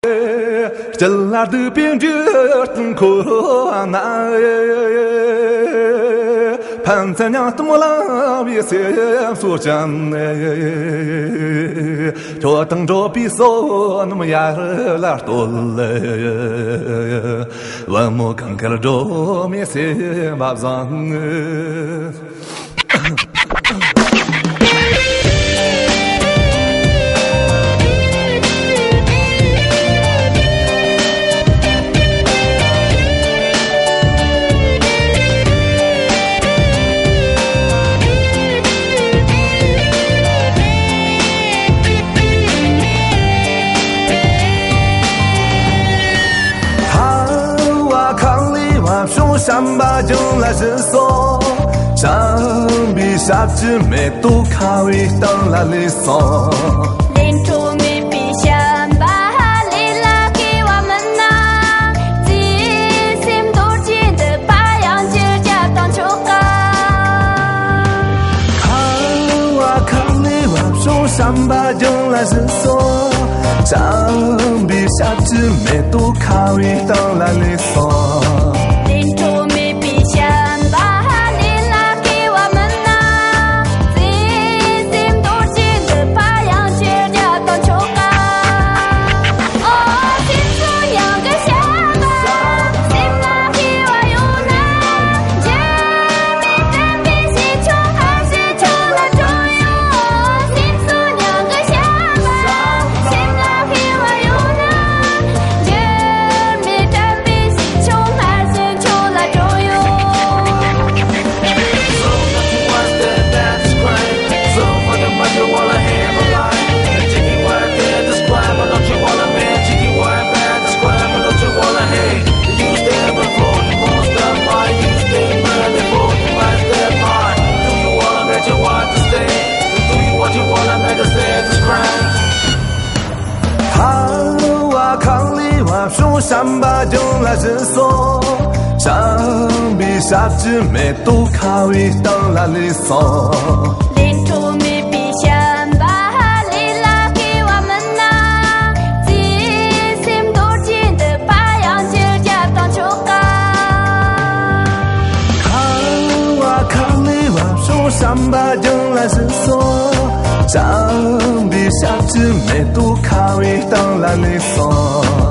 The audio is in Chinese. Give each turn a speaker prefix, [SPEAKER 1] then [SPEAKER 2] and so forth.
[SPEAKER 1] Yıllardır bildirdim korona Pansen yaktım ola bir sen soğan Çoğatın çoğu sonum yarlar dolu Ve mu kankar çoğu mesi babzan山把酒来伸缩，上比下只没都卡位当来里索。
[SPEAKER 2] 林中没比山把里拉给我们拿，记心都记得把杨姐家当球杆。
[SPEAKER 1] 看我看你往手山把酒来伸缩，上比下只没都卡位当来里索。山把酒来伸缩，上比下只没都卡位当来里索。
[SPEAKER 2] 林中没比山把里拉给我们拿，记心都记得把杨姐家当球杆。
[SPEAKER 1] 看我看你往手山把酒来伸缩，上比下只没都卡位当来里索。